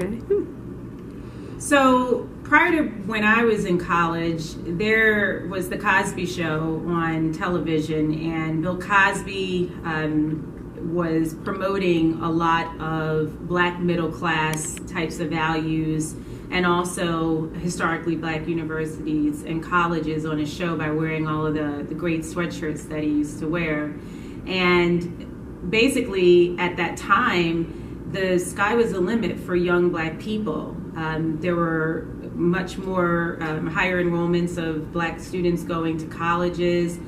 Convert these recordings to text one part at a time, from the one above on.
Okay. So prior to when I was in college, there was the Cosby Show on television, and Bill Cosby was promoting a lot of black middle class types of values, and also historically black universities and colleges on his show by wearing all of the great sweatshirts that he used to wear. And basically at that time, the sky was the limit for young black people. There were much more higher enrollments of black students going to colleges.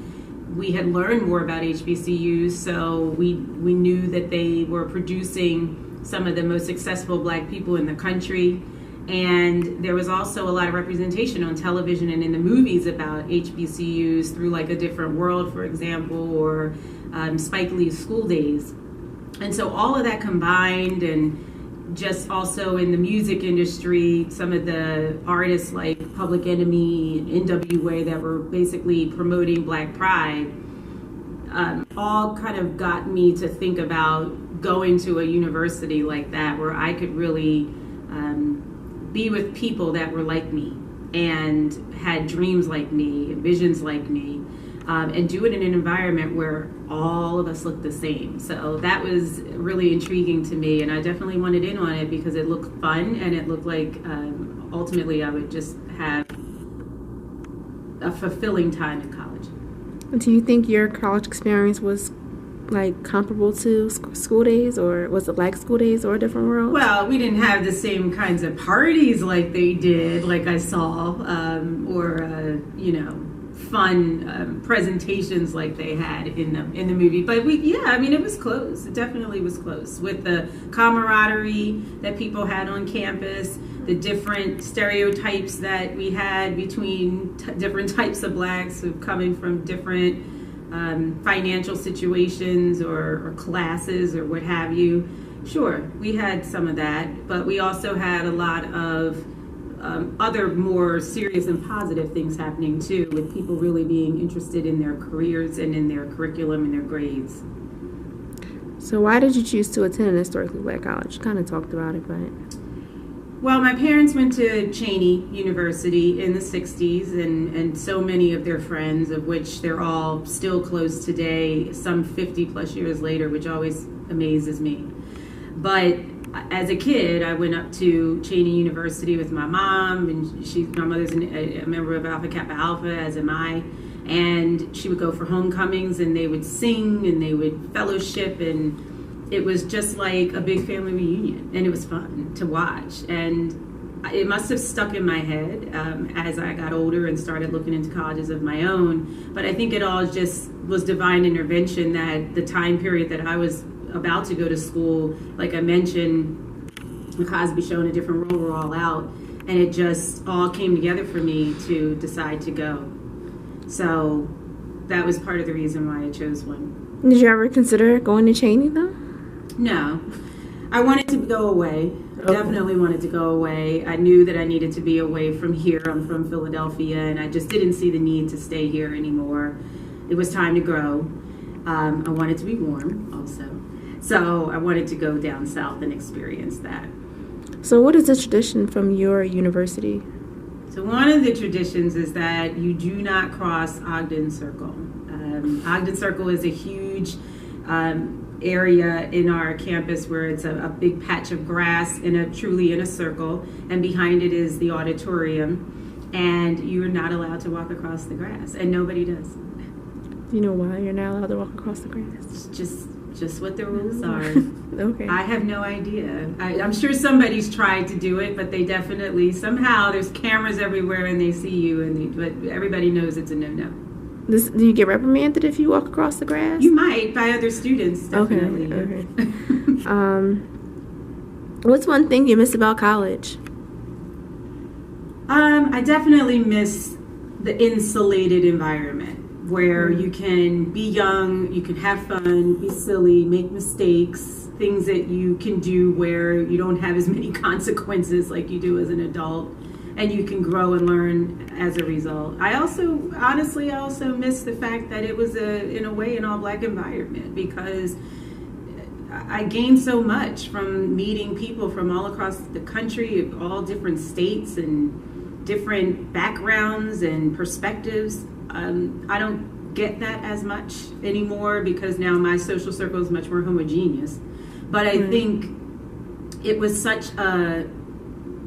We had learned more about HBCUs, so we knew that they were producing some of the most successful black people in the country. And there was also a lot of representation on television and in the movies about HBCUs through like A Different World, for example, or Spike Lee's School Days. And so all of that combined, and just also in the music industry, some of the artists like Public Enemy and NWA that were basically promoting black pride, all kind of got me to think about going to a university like that where I could really be with people that were like me and had dreams like me, visions like me, and do it in an environment where all of us looked the same. So that was really intriguing to me, and I definitely wanted in on it because it looked fun, and it looked like ultimately I would just have a fulfilling time in college. Do you think your college experience was like comparable to school days, or was it like school days or A Different World? Well, we didn't have the same kinds of parties like they did, like I saw, or fun presentations like they had in the movie. But it was close. It definitely was close, with the camaraderie that people had on campus, the different stereotypes that we had between different types of blacks who coming from different financial situations or classes or what have you. Sure, we had some of that, but we also had a lot of other more serious and positive things happening too, with people really being interested in their careers and in their curriculum and their grades. So why did you choose to attend an historically black college? You kind of talked about it, but... Well, my parents went to Cheney University in the 60s, and so many of their friends, of which they're all still close today, some 50 plus years later, which always amazes me. But as a kid, I went up to Cheney University with my mom, and my mother's a member of Alpha Kappa Alpha, as am I, and she would go for homecomings, and they would sing, and they would fellowship, and it was just like a big family reunion, and it was fun to watch. And it must have stuck in my head as I got older and started looking into colleges of my own. But I think it all just was divine intervention, that the time period that I was about to go to school, like I mentioned, the Cosby Show and A Different World were all out, and it just all came together for me to decide to go. So that was part of the reason why I chose one. Did you ever consider going to Cheney though? No, I wanted to go away. I definitely wanted to go away. I knew that I needed to be away from here. I'm from Philadelphia, and I just didn't see the need to stay here anymore. It was time to grow. I wanted to be warm also. So I wanted to go down south and experience that. So what is the tradition from your university? So one of the traditions is that you do not cross Ogden Circle. Ogden Circle is a huge area in our campus where it's a big patch of grass truly in a circle, and behind it is the auditorium, and you are not allowed to walk across the grass, and nobody does. Do you know why you're not allowed to walk across the grass? It's just what the rules are. Okay. I have no idea. I'm sure somebody's tried to do it, but they definitely, somehow there's cameras everywhere and they see you, but everybody knows it's a no-no. Do you get reprimanded if you walk across the grass? You might, by other students, definitely. Okay. What's one thing you miss about college? I definitely miss the insulated environment where you can be young, you can have fun, be silly, make mistakes, things that you can do where you don't have as many consequences like you do as an adult, and you can grow and learn as a result. I also miss the fact that it was in a way an all-black environment, because I gained so much from meeting people from all across the country, all different states and different backgrounds and perspectives. I don't get that as much anymore because now my social circle is much more homogeneous. But I think it was such a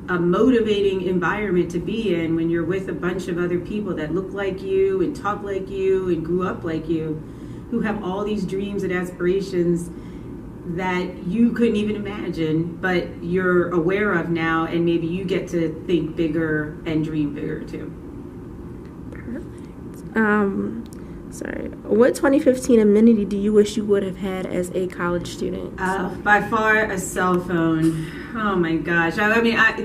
motivating environment to be in when you're with a bunch of other people that look like you and talk like you and grew up like you, who have all these dreams and aspirations that you couldn't even imagine, but you're aware of now, and maybe you get to think bigger and dream bigger too. Perfect. Sorry. What 2015 amenity do you wish you would have had as a college student? By far, a cell phone. Oh my gosh! I mean, I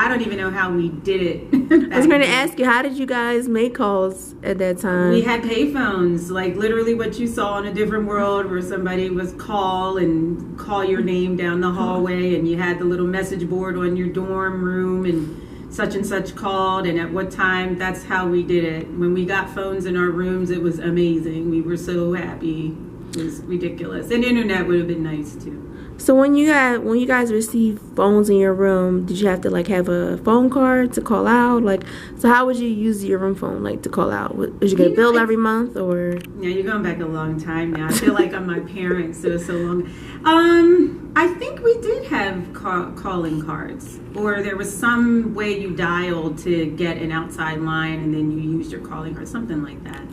don't even know how we did it. I was going to ask you, how did you guys make calls at that time? We had payphones, like literally what you saw in A Different World, where somebody was call your name down the hallway, and you had the little message board on your dorm room, and such called, and at what time. That's how we did it. When we got phones in our rooms, it was amazing. We were so happy. It was ridiculous. And internet would have been nice too. So when you guys received phones in your room, did you have to like have a phone card to call out? Like, so how would you use your room phone like to call out? Was you get a bill every month or? Yeah, you're going back a long time now. I feel like I'm my parents. It was so long. I think we did have calling cards, or there was some way you dialed to get an outside line, and then you used your calling card, something like that.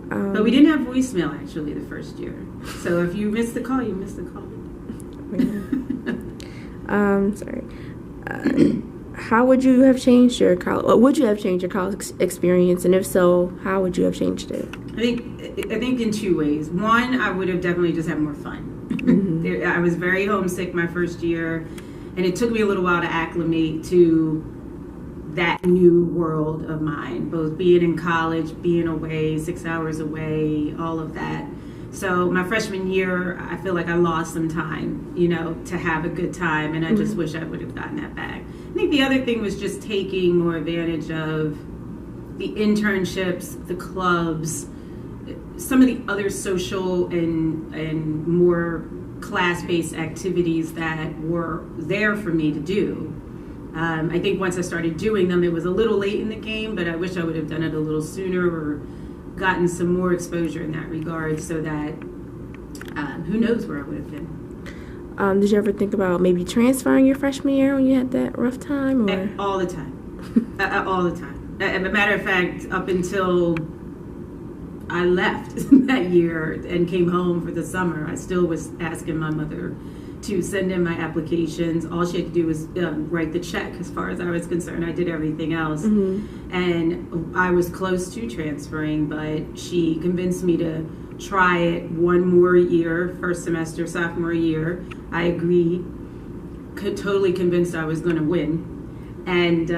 But we didn't have voicemail actually the first year. So if you missed the call, you missed the call. Sorry. How would you have changed your college? Or would you have changed your college experience? And if so, how would you have changed it? I think in two ways. One, I would have definitely just had more fun. I was very homesick my first year, and it took me a little while to acclimate to that new world of mine, both being in college, being away, 6 hours away, all of that. So my freshman year, I feel like I lost some time, to have a good time, and I just wish I would have gotten that back. I think the other thing was just taking more advantage of the internships, the clubs, some of the other social and more class-based activities that were there for me to do. I think once I started doing them, it was a little late in the game, but I wish I would have done it a little sooner or gotten some more exposure in that regard, so that who knows where I would have been. Did you ever think about maybe transferring your freshman year when you had that rough time? Or? All the time. All the time. As a matter of fact, up until I left that year and came home for the summer, I still was asking my mother to send in my applications. All she had to do was write the check. As far as I was concerned, I did everything else. And I was close to transferring, but she convinced me to try it one more year, first semester, sophomore year. I agreed, totally convinced I was going to win. And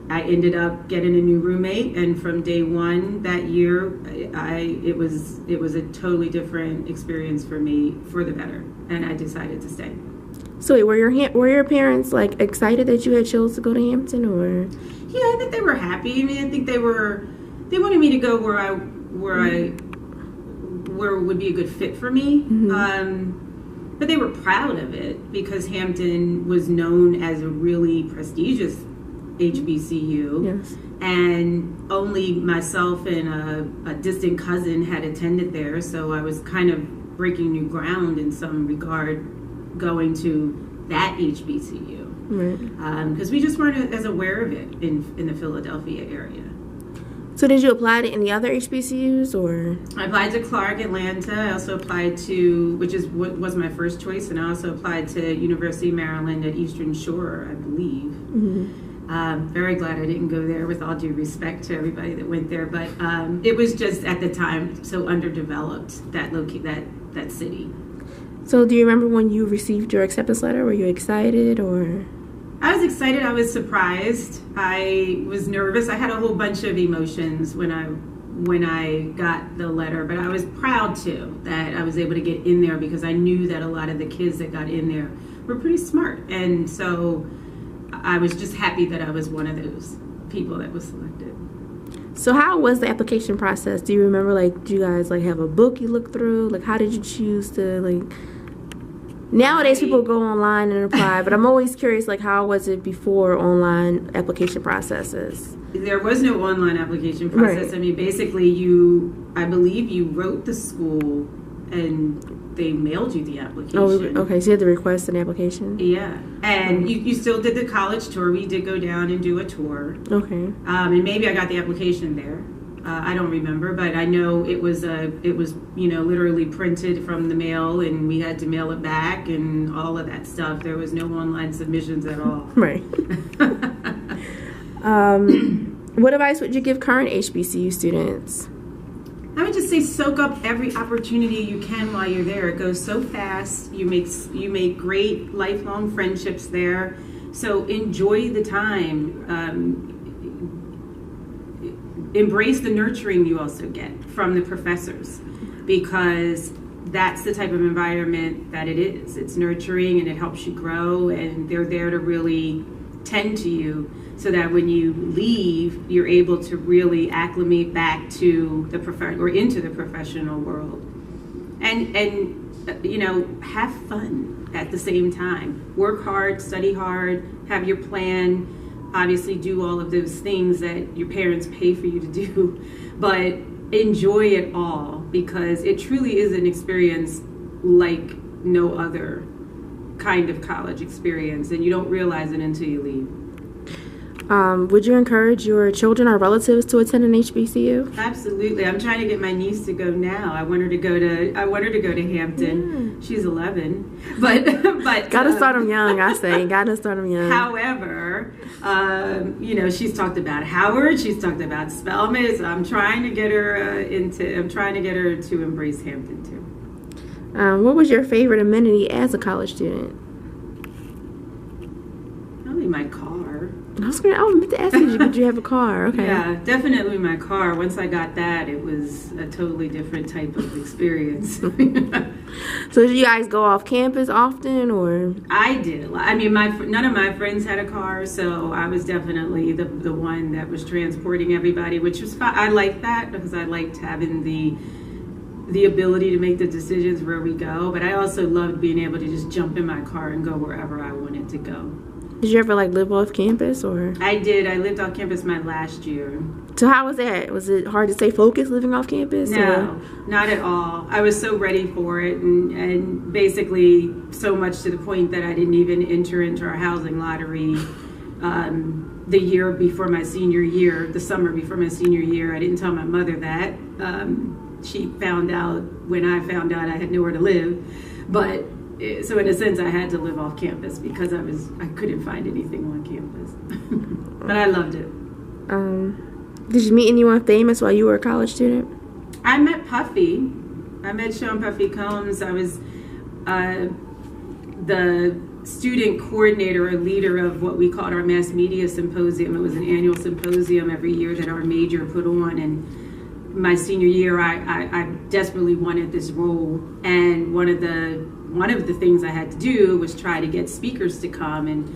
I ended up getting a new roommate, and from day one that year, it was a totally different experience for me, for the better, and I decided to stay. So wait, were your parents like excited that you had chose to go to Hampton, or? Yeah, I think they were happy. I mean, I think they wanted me to go where would be a good fit for me. But they were proud of it because Hampton was known as a really prestigious HBCU. Yes. And only myself and a distant cousin had attended there, so I was kind of breaking new ground in some regard going to that HBCU. Right. Because we just weren't as aware of it in the Philadelphia area. So did you apply to any other HBCUs, or? I applied to Clark, Atlanta. I also applied to, which is what was my first choice, and I also applied to University of Maryland at Eastern Shore, I believe. Very glad I didn't go there, with all due respect to everybody that went there, but it was just at the time so underdeveloped, that city. So do you remember when you received your acceptance letter? Were you excited, or? I was excited. I was surprised. I was nervous. I had a whole bunch of emotions when I got the letter, but I was proud too that I was able to get in there, because I knew that a lot of the kids that got in there were pretty smart, and so I was just happy that I was one of those people that was selected. So how was the application process? Do you remember, like, do you guys, like, have a book you look through? Like, how did you choose to, like... Nowadays, people go online and apply, but I'm always curious, like, how was it before online application processes? There was no online application process. Right. I mean, basically, I believe you wrote the school and they mailed you the application. Oh, okay. So you had to request an application? Yeah. And you still did the college tour. We did go down and do a tour. Okay. And maybe I got the application there. I don't remember, but I know it was literally printed from the mail, and we had to mail it back and all of that stuff. There was no online submissions at all. Right. What advice would you give current HBCU students? I would just say soak up every opportunity you can while you're there. It goes so fast. You make great lifelong friendships there. So enjoy the time. Embrace the nurturing you also get from the professors, because that's the type of environment that it is. It's nurturing and it helps you grow, and they're there to really tend to you so that when you leave, you're able to really acclimate back to the into the professional world. And have fun at the same time. Work hard, study hard, have your plan. Obviously do all of those things that your parents pay for you to do, but enjoy it all, because it truly is an experience like no other kind of college experience, and you don't realize it until you leave. Would you encourage your children or relatives to attend an HBCU? Absolutely. I'm trying to get my niece to go now. I want her to go to Hampton. Yeah. She's 11, but gotta start them young. I say gotta start them young. However, she's talked about Howard. She's talked about Spelman. So I'm trying to get her to embrace Hampton too. What was your favorite amenity as a college student? Probably my car. I was meant to ask you, did you have a car? Okay. Yeah, definitely my car. Once I got that, it was a totally different type of experience. So did you guys go off campus often, or? I did. I mean, none of my friends had a car, so I was definitely the one that was transporting everybody, which was fine. I liked that because I liked having the ability to make the decisions where we go, but I also loved being able to just jump in my car and go wherever I wanted to go. Did you ever live off campus, or? I did. I lived off campus my last year. So how was that? Was it hard to stay focused living off campus? No, or? Not at all. I was so ready for it, and basically so much to the point that I didn't even enter into our housing lottery the year before my senior year, the summer before my senior year. I didn't tell my mother that. She found out when I found out I had nowhere to live, but. So in a sense, I had to live off campus because I couldn't find anything on campus. But I loved it. Did you meet anyone famous while you were a college student? I met Puffy. I met Sean Puffy Combs. I was the student coordinator or leader of what we called our mass media symposium. It was an annual symposium every year that our major put on, and my senior year, I desperately wanted this role, and one of the things I had to do was try to get speakers to come. And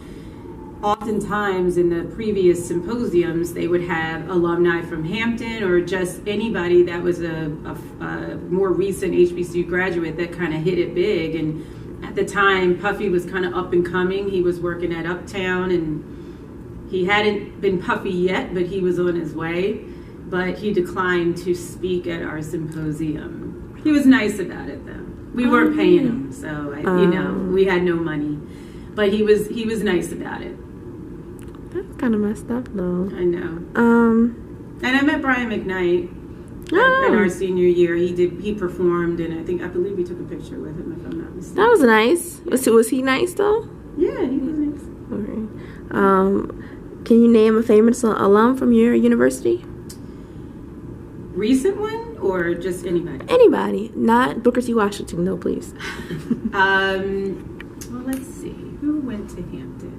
oftentimes in the previous symposiums, they would have alumni from Hampton or just anybody that was a more recent HBCU graduate that kind of hit it big. And at the time, Puffy was kind of up and coming. He was working at Uptown, and he hadn't been Puffy yet, but he was on his way. But he declined to speak at our symposium. He was nice about it, though. We weren't paying him, so we had no money. But he was nice about it. That's kind of messed up, though. I know. And I met Brian McKnight in our senior year. He performed, and I believe we took a picture with him, if I'm not mistaken. That was nice. Was he nice though? Yeah, he was nice. Okay. Can you name a famous alum from your university? Recent one, or just anybody? Anybody, not Booker T. Washington. No, please. Well, let's see. Who went to Hampton?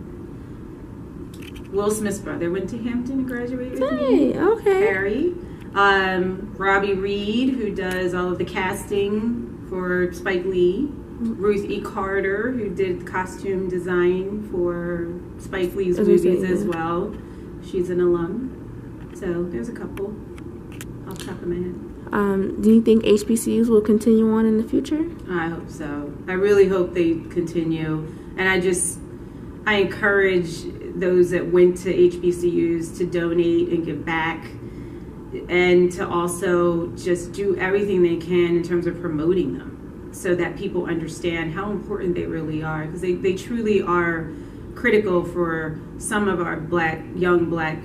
Will Smith's brother went to Hampton and graduated. Hey, okay. Harry. Robbie Reed, who does all of the casting for Spike Lee. Ruth E. Carter, who did costume design for Spike Lee's movies as well. She's an alum. So there's a couple. off the top of my head. Do you think HBCUs will continue on in the future? I hope so. I really hope they continue. And I encourage those that went to HBCUs to donate and give back, and to also just do everything they can in terms of promoting them so that people understand how important they really are, because they truly are critical for some of our young black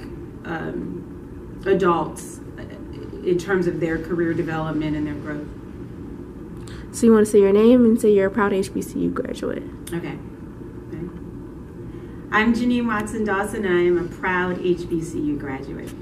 adults in terms of their career development and their growth. So you want to say your name and say you're a proud HBCU graduate. Okay. I'm Janine Watson Dawson, and I am a proud HBCU graduate.